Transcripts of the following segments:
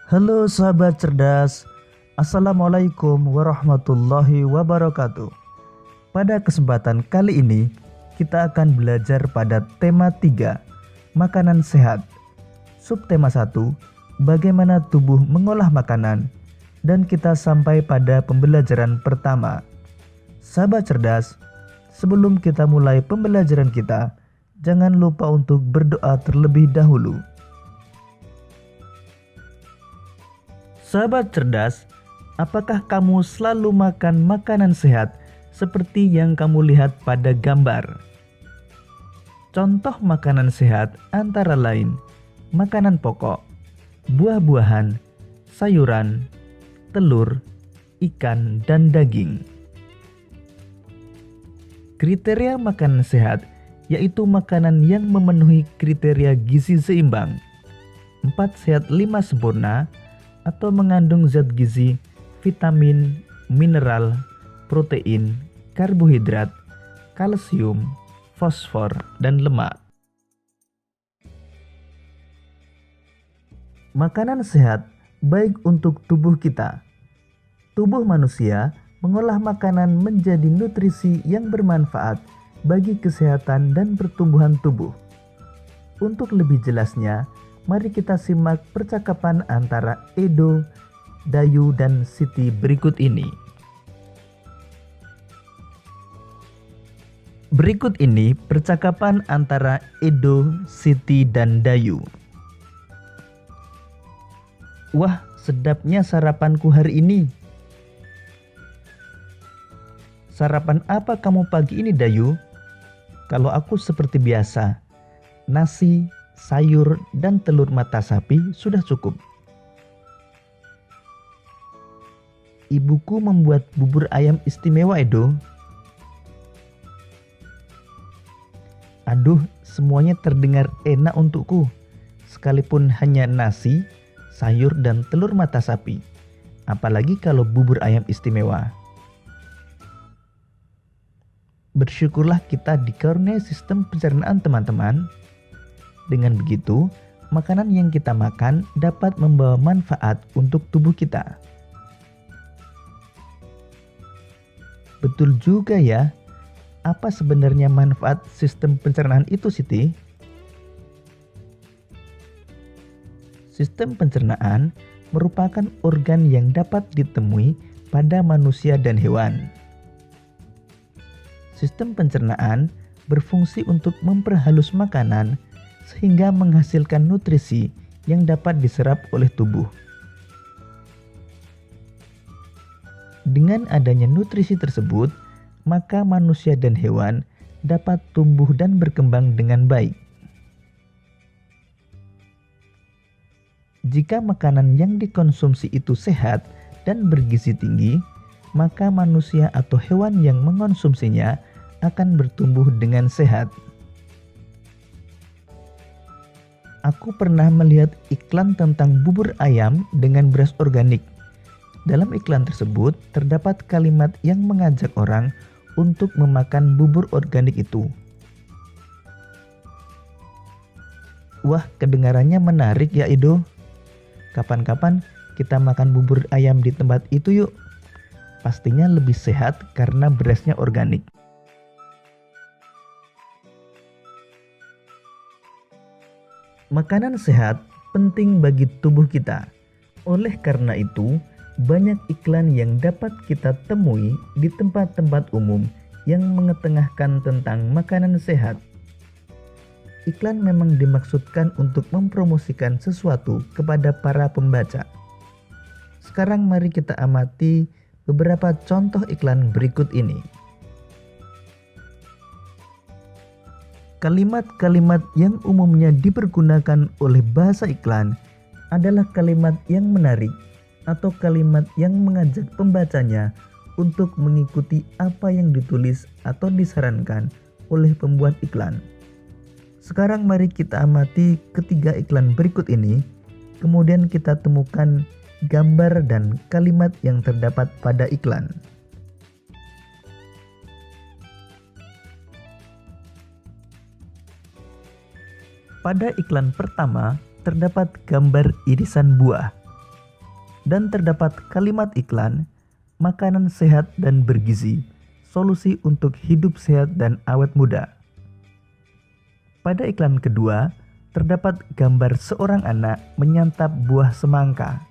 Halo sahabat cerdas, Assalamualaikum warahmatullahi wabarakatuh. Pada kesempatan kali ini, kita akan belajar pada tema 3, makanan sehat. Subtema 1, bagaimana tubuh mengolah makanan. Dan kita sampai pada pembelajaran pertama. Sahabat cerdas, sebelum kita mulai pembelajaran kita, jangan lupa untuk berdoa terlebih dahulu. Sahabat cerdas, apakah kamu selalu makan makanan sehat seperti yang kamu lihat pada gambar? Contoh makanan sehat antara lain makanan pokok, buah-buahan, sayuran, telur, ikan, dan daging. Kriteria makanan sehat yaitu makanan yang memenuhi kriteria gizi seimbang, 4 sehat 5 sempurna, atau mengandung zat gizi, vitamin, mineral, protein, karbohidrat, kalsium, fosfor, dan lemak. Makanan sehat baik untuk tubuh kita. Tubuh manusia mengolah makanan menjadi nutrisi yang bermanfaat bagi kesehatan dan pertumbuhan tubuh. Untuk lebih jelasnya, mari kita simak percakapan antara Edo, Dayu, dan Siti berikut ini. Berikut ini percakapan antara Edo, Siti, dan Dayu. Wah, sedapnya sarapanku hari ini. Sarapan apa kamu pagi ini, Dayu? Kalau aku seperti biasa, nasi, sayur, dan telur mata sapi sudah cukup. Ibuku membuat bubur ayam istimewa, Edo. Aduh, semuanya terdengar enak untukku, sekalipun hanya nasi, sayur, dan telur mata sapi. Apalagi kalau bubur ayam istimewa. Bersyukurlah kita dikaruniai sistem pencernaan, teman-teman. Dengan begitu, makanan yang kita makan dapat membawa manfaat untuk tubuh kita. Betul juga ya. Apa sebenarnya manfaat sistem pencernaan itu, Siti? Sistem pencernaan merupakan organ yang dapat ditemui pada manusia dan hewan. Sistem pencernaan berfungsi untuk memperhalus makanan sehingga menghasilkan nutrisi yang dapat diserap oleh tubuh. Dengan adanya nutrisi tersebut, maka manusia dan hewan dapat tumbuh dan berkembang dengan baik. Jika makanan yang dikonsumsi itu sehat dan bergizi tinggi, maka manusia atau hewan yang mengonsumsinya akan bertumbuh dengan sehat. Aku pernah melihat iklan tentang bubur ayam dengan beras organik. Dalam iklan tersebut terdapat kalimat yang mengajak orang untuk memakan bubur organik itu. Wah, kedengarannya menarik ya, Edo. Kapan-kapan kita makan bubur ayam di tempat itu yuk. Pastinya lebih sehat karena berasnya organik. Makanan sehat penting bagi tubuh kita. Oleh karena itu, banyak iklan yang dapat kita temui di tempat-tempat umum yang mengetengahkan tentang makanan sehat. Iklan memang dimaksudkan untuk mempromosikan sesuatu kepada para pembaca. Sekarang mari kita amati beberapa contoh iklan berikut ini. Kalimat-kalimat yang umumnya dipergunakan oleh bahasa iklan adalah kalimat yang menarik atau kalimat yang mengajak pembacanya untuk mengikuti apa yang ditulis atau disarankan oleh pembuat iklan. Sekarang mari kita amati ketiga iklan berikut ini, kemudian kita temukan gambar dan kalimat yang terdapat pada iklan. Pada iklan pertama terdapat gambar irisan buah. dan terdapat kalimat iklan, makanan sehat dan bergizi, solusi untuk hidup sehat dan awet muda. Pada iklan kedua, terdapat gambar seorang anak menyantap buah semangka,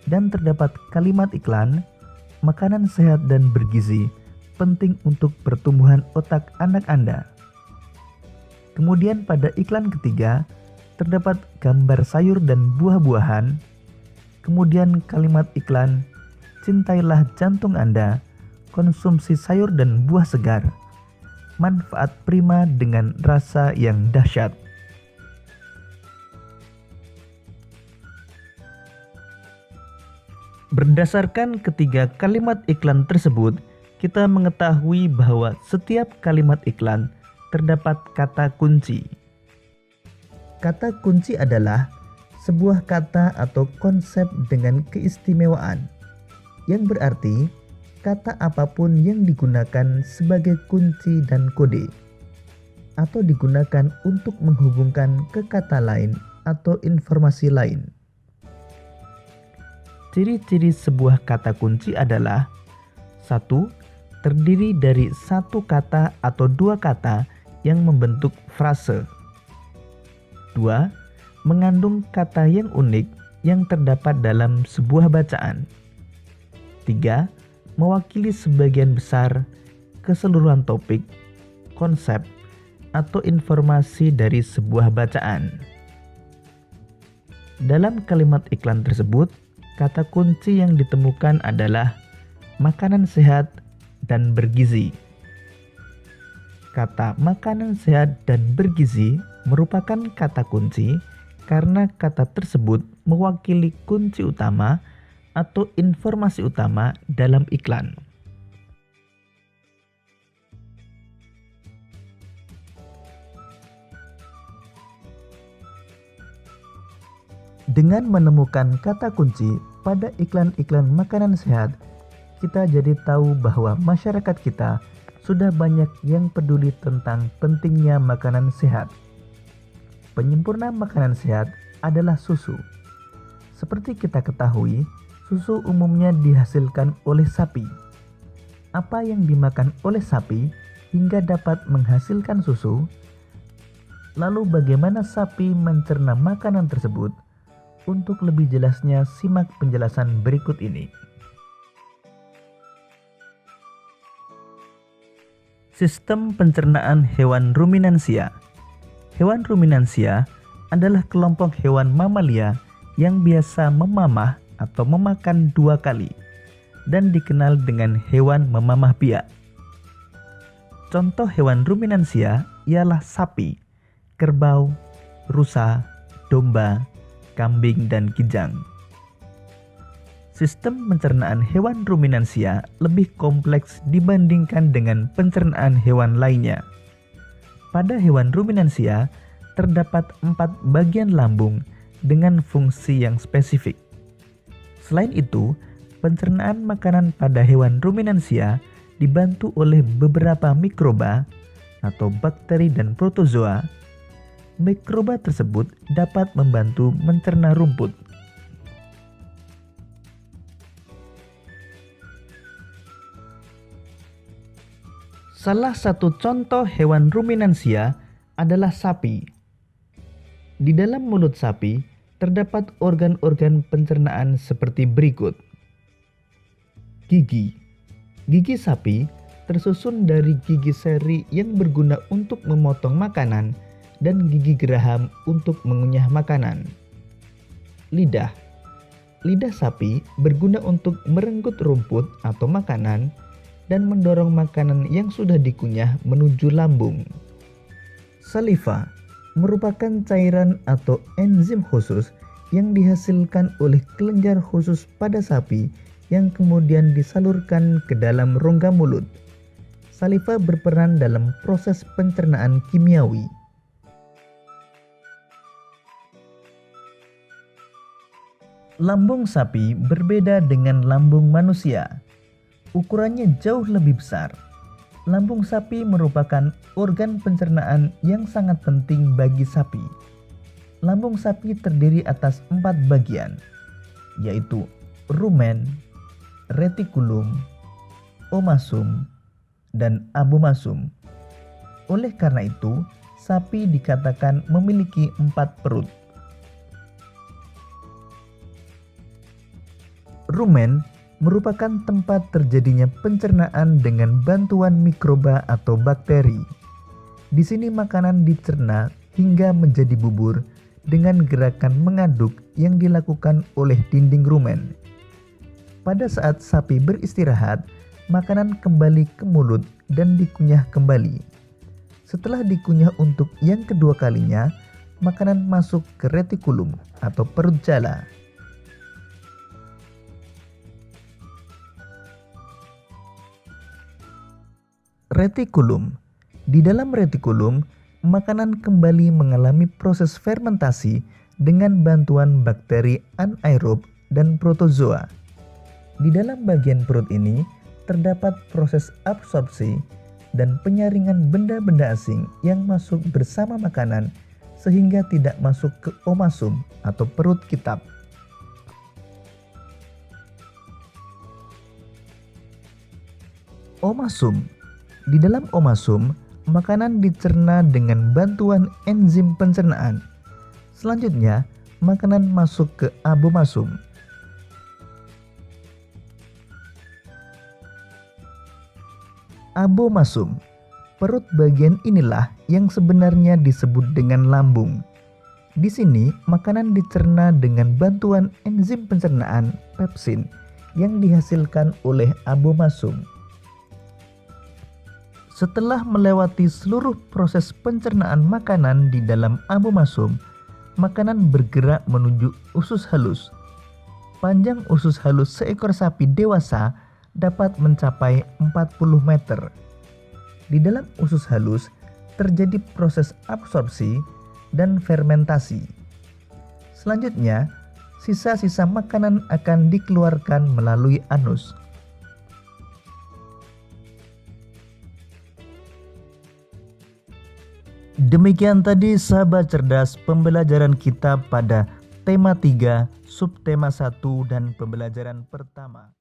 dan terdapat kalimat iklan, makanan sehat dan bergizi, penting untuk pertumbuhan otak anak Anda. Kemudian pada iklan ketiga, terdapat gambar sayur dan buah-buahan. Kemudian kalimat iklan, cintailah jantung Anda, konsumsi sayur dan buah segar, manfaat prima dengan rasa yang dahsyat. Berdasarkan ketiga kalimat iklan tersebut, kita mengetahui bahwa setiap kalimat iklan terdapat kata kunci. Kata kunci adalah sebuah kata atau konsep dengan keistimewaan, yang berarti kata apapun yang digunakan sebagai kunci dan kode, atau digunakan untuk menghubungkan ke kata lain atau informasi lain. Ciri-ciri sebuah kata kunci adalah 1. Terdiri dari satu kata atau dua kata yang membentuk frase. 2. Mengandung kata yang unik yang terdapat dalam sebuah bacaan. 3. Mewakili sebagian besar keseluruhan topik, konsep, atau informasi dari sebuah bacaan. Dalam kalimat iklan tersebut, kata kunci yang ditemukan adalah makanan sehat dan bergizi. Kata makanan sehat dan bergizi merupakan kata kunci karena kata tersebut mewakili kunci utama atau informasi utama dalam iklan. Dengan menemukan kata kunci pada iklan-iklan makanan sehat, kita jadi tahu bahwa masyarakat kita sudah banyak yang peduli tentang pentingnya makanan sehat. Penyempurna makanan sehat adalah susu. Seperti kita ketahui, susu umumnya dihasilkan oleh sapi. Apa yang dimakan oleh sapi hingga dapat menghasilkan susu? Lalu bagaimana sapi mencerna makanan tersebut? Untuk lebih jelasnya, simak penjelasan berikut ini. Sistem pencernaan hewan ruminansia. Hewan ruminansia adalah kelompok hewan mamalia yang biasa memamah atau memakan dua kali dan dikenal dengan hewan memamah biak. Contoh hewan ruminansia ialah sapi, kerbau, rusa, domba, kambing, dan kijang. Sistem pencernaan hewan ruminansia lebih kompleks dibandingkan dengan pencernaan hewan lainnya. Pada hewan ruminansia, terdapat 4 bagian lambung dengan fungsi yang spesifik. Selain itu, pencernaan makanan pada hewan ruminansia dibantu oleh beberapa mikroba atau bakteri dan protozoa. Mikroba tersebut dapat membantu mencerna rumput. Salah satu contoh hewan ruminansia adalah sapi. Di dalam mulut sapi terdapat organ-organ pencernaan seperti berikut. Gigi. Gigi sapi tersusun dari gigi seri yang berguna untuk memotong makanan dan gigi geraham untuk mengunyah makanan. Lidah. Lidah sapi berguna untuk merenggut rumput atau makanan dan mendorong makanan yang sudah dikunyah menuju lambung. Saliva merupakan cairan atau enzim khusus yang dihasilkan oleh kelenjar khusus pada sapi yang kemudian disalurkan ke dalam rongga mulut. Saliva berperan dalam proses pencernaan kimiawi. Lambung sapi berbeda dengan lambung manusia. Ukurannya jauh lebih besar. Lambung sapi merupakan organ pencernaan yang sangat penting bagi sapi. Lambung sapi terdiri atas 4 bagian, yaitu rumen, retikulum, omasum, dan abomasum. Oleh karena itu, sapi dikatakan memiliki 4 perut. Rumen merupakan tempat terjadinya pencernaan dengan bantuan mikroba atau bakteri. Di sini makanan dicerna hingga menjadi bubur dengan gerakan mengaduk yang dilakukan oleh dinding rumen. Pada saat sapi beristirahat, makanan kembali ke mulut dan dikunyah kembali. Setelah dikunyah untuk yang kedua kalinya, makanan masuk ke retikulum atau perut jala. Retikulum. Di dalam retikulum, makanan kembali mengalami proses fermentasi dengan bantuan bakteri anaerob dan protozoa. Di dalam bagian perut ini terdapat proses absorpsi dan penyaringan benda-benda asing yang masuk bersama makanan sehingga tidak masuk ke omasum atau perut kitab. Omasum. Di dalam omasum, makanan dicerna dengan bantuan enzim pencernaan. Selanjutnya, makanan masuk ke abomasum. Abomasum. Perut bagian inilah yang sebenarnya disebut dengan lambung. Di sini, makanan dicerna dengan bantuan enzim pencernaan pepsin yang dihasilkan oleh abomasum. Setelah melewati seluruh proses pencernaan makanan di dalam abomasum, makanan bergerak menuju usus halus. Panjang usus halus seekor sapi dewasa dapat mencapai 40 meter. Di dalam usus halus terjadi proses absorpsi dan fermentasi. Selanjutnya, sisa-sisa makanan akan dikeluarkan melalui anus. Demikian tadi sahabat cerdas pembelajaran kita pada tema 3, subtema 1 dan pembelajaran pertama.